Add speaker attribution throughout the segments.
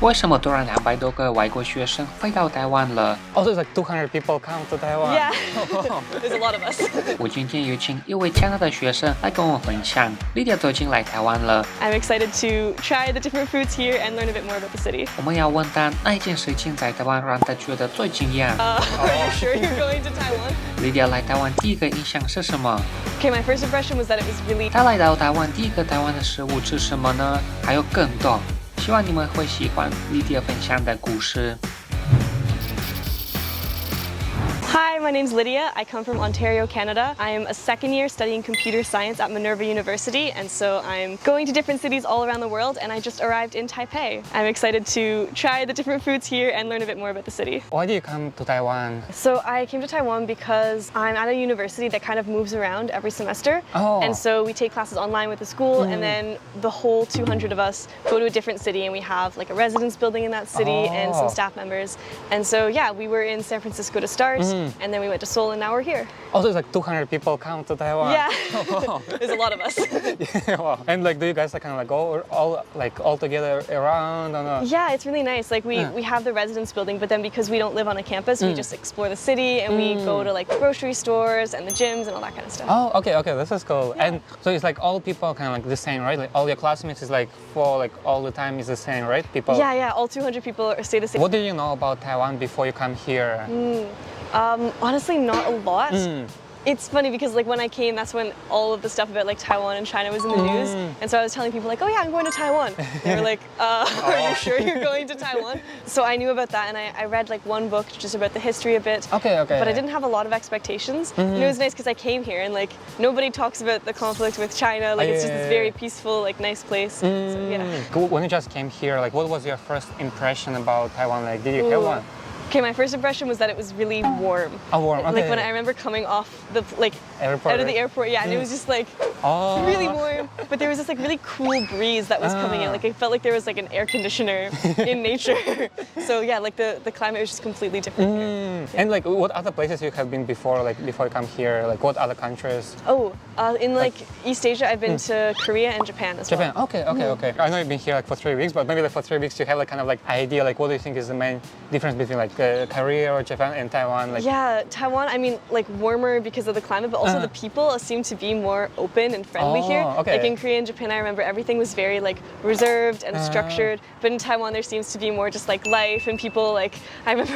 Speaker 1: 为什么突然200多个外国学生飞到台湾了？
Speaker 2: Also, it's like 200 people come to Taiwan.
Speaker 3: Yeah, there's a lot of us.
Speaker 1: 我今天有请一位加拿大学生来跟我分享，Lydia最近来台湾了。
Speaker 3: I'm excited to try the different foods here and learn a bit more about the city.
Speaker 1: 我们要问他哪一件事情在台湾让他觉得最惊讶。
Speaker 3: Are you sure you're going to Taiwan?
Speaker 1: Lydia 来台湾第一个印象是什么？
Speaker 3: Okay, my first impression was that it was really...
Speaker 1: 他来到台湾第一个台湾的食物是什么呢？还有更多，希望你们会喜欢 Lydia 分享的故事。
Speaker 3: Hi, my name's Lydia. I come from Ontario, Canada. I am a second year studying computer science at Minerva University, and so I'm going to different cities all around the world, and I just arrived in Taipei. I'm excited to try the different foods here and learn a bit more about the city.
Speaker 2: Why did you come to Taiwan?
Speaker 3: So I came to Taiwan because I'm at a university that kind of moves around every semester.
Speaker 2: Oh.
Speaker 3: And so we take classes online with the school, and then the whole 200 of us go to a different city, and we have like a residence building in that city and some staff members. And so yeah, we were in San Francisco to start, and then we went to Seoul, and now we're here.
Speaker 2: Also, it's like 200 people come to Taiwan.
Speaker 3: Yeah, there's a lot of us.
Speaker 2: Yeah, wow. And like, do you guys like kind of like go all together around or not?
Speaker 3: Yeah, it's really nice. Like we have the residence building, but then because we don't live on a campus, we just explore the city, and we go to like the grocery stores and the gyms and all that kind of stuff.
Speaker 2: Oh, okay, this is cool. Yeah. And so it's like all people kind of like the same, right? Like all your classmates is like for like all the time is the same, right? People.
Speaker 3: Yeah, all 200 people stay the same.
Speaker 2: What did you know about Taiwan before you come here?
Speaker 3: Honestly, not a lot. It's funny because like when I came, that's when all of the stuff about like Taiwan and China was in the news, and so I was telling people like, oh yeah, I'm going to Taiwan. They were like, are you sure you're going to Taiwan? So I knew about that, and I read like one book just about the history a bit.
Speaker 2: Okay.
Speaker 3: But I didn't have a lot of expectations. And it was nice because I came here and like nobody talks about the conflict with China. Like it's just this very peaceful, like nice place. So yeah.
Speaker 2: When you just came here, like what was your first impression about Taiwan? Like did you have one?
Speaker 3: Okay, my first impression was that it was really warm.
Speaker 2: Oh, warm. Okay.
Speaker 3: Like when I remember coming off the
Speaker 2: airport,
Speaker 3: out of the airport, yeah, and it was just like really warm. But there was this like really cool breeze that was coming in. Like it felt like there was like an air conditioner in nature. So yeah, like the climate was just completely different here. Yeah.
Speaker 2: And like what other places you have been before? Like before you come here, like what other countries?
Speaker 3: Oh, in like East Asia, I've been to Korea and Japan as well.
Speaker 2: Japan. Okay. I know you've been here like for 3 weeks, but maybe like for 3 weeks you have like kind of like idea like what do you think is the main difference between like Korea or Japan and Taiwan? Like
Speaker 3: yeah, Taiwan, I mean like warmer because of the climate, but also the people seem to be more open and friendly here.
Speaker 2: Okay.
Speaker 3: Like in Korea and Japan, I remember everything was very like reserved and structured, but in Taiwan there seems to be more just like life and people. Like I remember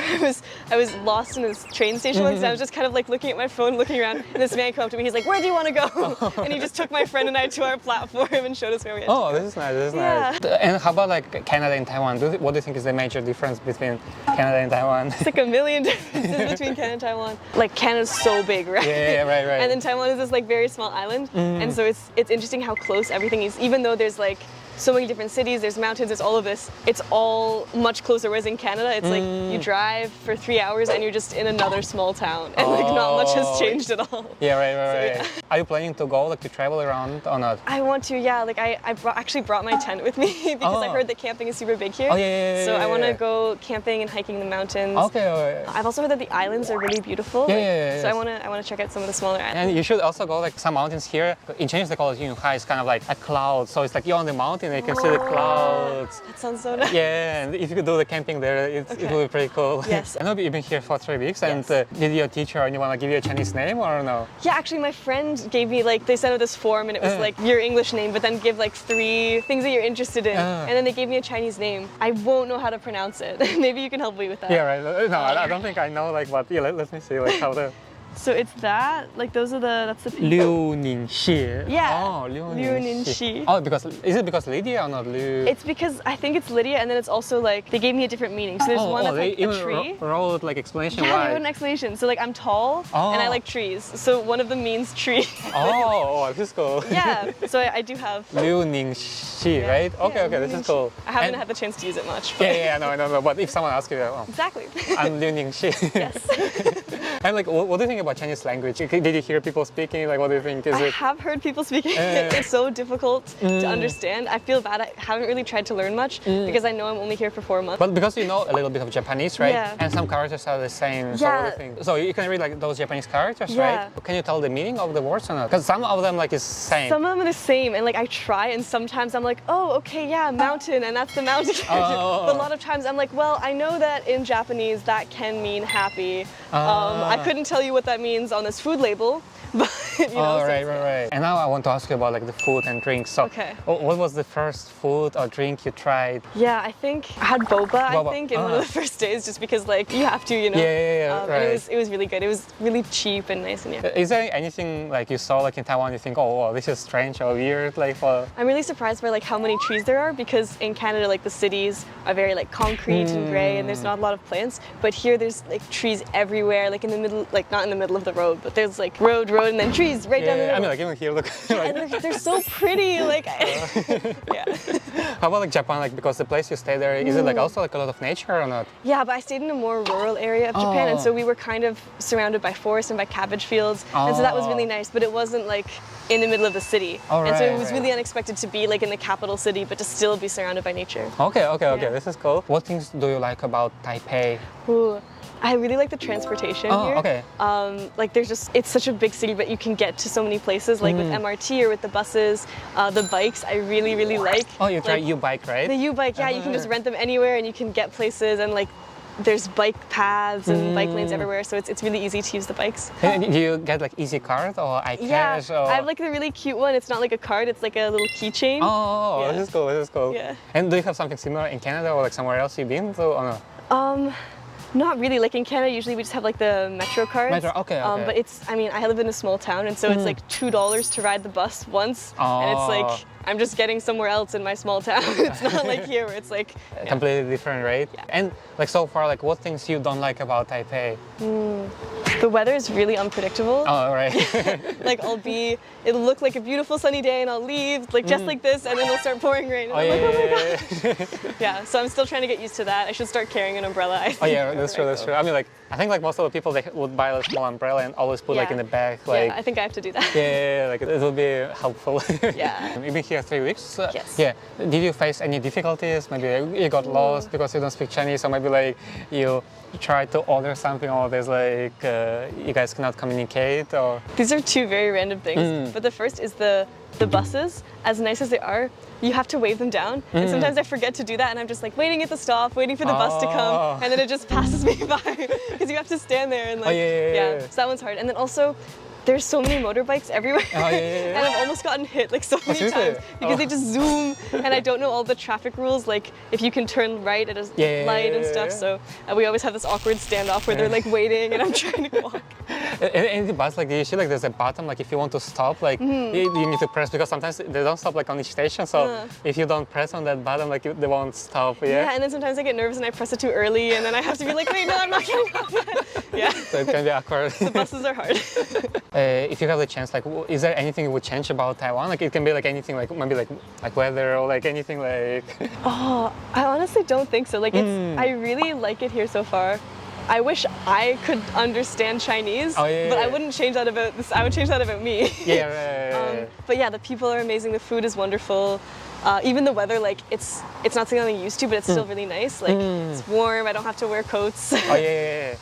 Speaker 3: I was lost in this train station once, and I was just kind of like looking at my phone, looking around, and this man came up to me. He's like, "Where do you want to go?" And he just took my friend and I to our platform and showed us where we had to go.
Speaker 2: This is nice. And how about like Canada and Taiwan? What do you think is the major difference between Canada and Taiwan?
Speaker 3: It's like a million differences between Canada and Taiwan. Like Canada's so big, right?
Speaker 2: Yeah, right.
Speaker 3: And then Taiwan is this like very small island, and so it's interesting how close everything is. Even though there's like so many different cities, there's mountains, there's all of this, it's all much closer. Whereas in Canada, it's like you drive for 3 hours and you're just in another small town, and like not much has changed at all.
Speaker 2: Yeah, right. Are you planning to go like to travel around or not?
Speaker 3: I want to, yeah. Like I actually brought my tent with me because I heard that camping is super big here.
Speaker 2: Oh yeah.
Speaker 3: So I want to go camping and hiking in the mountains.
Speaker 2: Okay.
Speaker 3: I've also heard that the islands are really beautiful.
Speaker 2: Yeah.
Speaker 3: So I want to check out some of the smaller islands.
Speaker 2: And you should also go like some mountains here. In Chinese they call it Yunhai. It's kind of like a cloud. So it's like you're on the mountain and you can see the clouds.
Speaker 3: That sounds so nice.
Speaker 2: Yeah, and if you could do the camping there, it will be pretty cool.
Speaker 3: Yes.
Speaker 2: I know you've been here for 3 weeks,
Speaker 3: Yes.
Speaker 2: and did your teacher or anyone give you a Chinese name or no?
Speaker 3: Yeah, actually my friend gave me like, they sent out this form and it was like your English name, but then give like 3 things that you're interested in. And then they gave me a Chinese name. I won't know how to pronounce it. Maybe you can help me with that.
Speaker 2: Yeah, right. No, I don't think I know like what. Yeah, let me see like how to.
Speaker 3: So it's that, like those are that's the people.
Speaker 2: Liu Ningxi.
Speaker 3: Yeah.
Speaker 2: Oh, Liu
Speaker 3: Ningxi.
Speaker 2: Oh, is it because Lydia or not Liu?
Speaker 3: It's because I think it's Lydia, and then it's also like they gave me a different meaning. So there's one that's like a tree.
Speaker 2: Wrote like explanation
Speaker 3: Yeah,
Speaker 2: why.
Speaker 3: they wrote an explanation. So like I'm tall and I like trees. So one of them means tree.
Speaker 2: This is cool.
Speaker 3: Yeah. So I do have.
Speaker 2: Liu Ningxi, right? Okay, this is cool.
Speaker 3: I haven't had the chance to use it much. But
Speaker 2: Yeah, no. But if someone asks you,
Speaker 3: exactly.
Speaker 2: I'm Liu Ningxi.
Speaker 3: Yes.
Speaker 2: And like, what do you think about Chinese language? Did you hear people speaking? Like, what do you think?
Speaker 3: I have heard people speaking. It's so difficult to understand. I feel bad. I haven't really tried to learn much because I know I'm only here for 4 months.
Speaker 2: But because you know a little bit of Japanese, right?
Speaker 3: Yeah.
Speaker 2: And some characters are the same. So, what do you think? So you can read like those Japanese characters, right? Can you tell the meaning of the words or not? Because some of them like is same.
Speaker 3: Some of them are the same, and like I try, and sometimes I'm like, oh, okay, yeah, mountain, and that's the mountain character. But a lot of times I'm like, well, I know that in Japanese that can mean happy. I couldn't tell you what that means on this food label, but you know.
Speaker 2: Oh, right. And now I want to ask you about like the food and drinks. So, what was the first food or drink you tried?
Speaker 3: Yeah, I think I had boba. I think in one of the first days, just because like you have to, you know.
Speaker 2: Yeah, right.
Speaker 3: And it was really good. It was really cheap and nice, and
Speaker 2: Is there anything like you saw like in Taiwan you think, oh, this is strange or weird, like for?
Speaker 3: I'm really surprised by like how many trees there are, because in Canada like the cities are very like concrete and gray, and there's not a lot of plants. But here there's like trees everywhere, like in the middle, like not in the middle of the road, but there's like road, and then trees right down the middle.
Speaker 2: I mean, like even here, look.
Speaker 3: And they're so pretty, like. Yeah.
Speaker 2: How about like Japan? Like because the place you stay there, is it like also like a lot of nature or not?
Speaker 3: Yeah, but I stayed in a more rural area of Japan, and so we were kind of surrounded by forest and by cabbage fields, and so that was really nice. But it wasn't like in the middle of the city, and so it was really unexpected to be like in the capital city, but to still be surrounded by nature.
Speaker 2: Okay. This is cool. What things do you like about Taipei?
Speaker 3: Ooh. I really like the transportation here.
Speaker 2: Okay.
Speaker 3: Like it's such a big city, but you can get to so many places, like with MRT or with the buses. The bikes I really like.
Speaker 2: Oh, you try U-bike, right?
Speaker 3: The U-bike, yeah, you can just rent them anywhere and you can get places, and like there's bike paths and bike lanes everywhere, so it's really easy to use the bikes.
Speaker 2: And do you get like easy card or iCash?
Speaker 3: Yeah, I have like the really cute one. It's not like a card, it's like a little keychain.
Speaker 2: Oh, this is cool.
Speaker 3: Yeah.
Speaker 2: And do you have something similar in Canada or like somewhere else you've been to or no?
Speaker 3: Not really. Like in Canada, usually we just have like the Metro cards.
Speaker 2: Metro, okay.
Speaker 3: But I live in a small town, and so it's like $2 to ride the bus once, and it's like I'm just getting somewhere else in my small town. It's not like here where it's like
Speaker 2: completely different, right? Yeah. And like so far, like what things you don't like about Taipei?
Speaker 3: The weather is really unpredictable.
Speaker 2: Oh, right.
Speaker 3: Like it'll look like a beautiful sunny day, and I'll leave like just like this, and then it'll start pouring rain. And I'm like, oh my god. Yeah, so I'm still trying to get used to that. I should start carrying an umbrella. I think.
Speaker 2: Oh yeah, that's true. I mean, like I think like most of the people they would buy a small umbrella and always put like in the bag. Like
Speaker 3: I think I have to do that.
Speaker 2: Yeah, like it will be helpful.
Speaker 3: Yeah.
Speaker 2: You've been here 3 weeks.
Speaker 3: Yes.
Speaker 2: Yeah. Did you face any difficulties? Maybe you got lost because you don't speak Chinese, or maybe like you tried to order something, or there's like you guys cannot communicate, or.
Speaker 3: These are two very random things. But the first is the buses. As nice as they are, you have to wave them down, and sometimes I forget to do that, and I'm just like waiting at the stop, waiting for the bus to come, and then it just passes me by because you have to stand there and like so that one's hard. And then also there's so many motorbikes everywhere, and I've almost gotten hit like so many times because they just zoom, and I don't know all the traffic rules, like if you can turn right at a light and stuff. So we always have this awkward standoff where they're like waiting, and I'm trying to walk.
Speaker 2: In the bus, like you see, like there's a button, like if you want to stop, like you need to press, because sometimes they don't stop like on each station. So if you don't press on that button, like they won't stop.
Speaker 3: Yeah, and then sometimes I get nervous and I press it too early, and then I have to be like, wait, no, I'm not getting off yet.
Speaker 2: So it can be awkward.
Speaker 3: The buses are hard.
Speaker 2: If you have the chance, like, is there anything you would change about Taiwan? Like, it can be like anything, like maybe like weather or like anything like.
Speaker 3: Oh, I honestly don't think so. Like, I really like it here so far. I wish I could understand Chinese, but I wouldn't change that about this. I would change that about me. But yeah, the people are amazing. The food is wonderful. Even the weather, like it's not something I'm used to, but it's still really nice. Like it's warm. I don't have to wear coats. Yeah.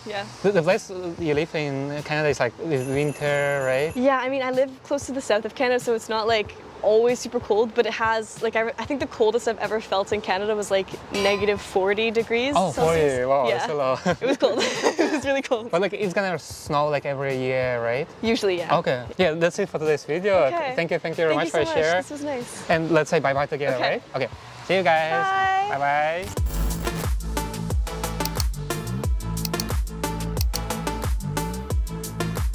Speaker 2: The place you live in Canada is like winter, right?
Speaker 3: Yeah, I mean, I live close to the south of Canada, so it's not like always super cold, but it has like I think the coldest I've ever felt in Canada was like -40 degrees.
Speaker 2: Oh,
Speaker 3: Celsius.
Speaker 2: 40! Wow,
Speaker 3: yeah.
Speaker 2: that's a lot.
Speaker 3: It was cold. It was really cold.
Speaker 2: But like it's gonna snow like every year, right?
Speaker 3: Usually, yeah.
Speaker 2: Okay. Yeah, that's it for today's video.
Speaker 3: Okay.
Speaker 2: Thank you very much for sharing.
Speaker 3: This was nice.
Speaker 2: And let's say bye-bye together,
Speaker 3: Okay.
Speaker 2: right? Okay. See you guys.
Speaker 3: Bye.
Speaker 2: Bye-bye.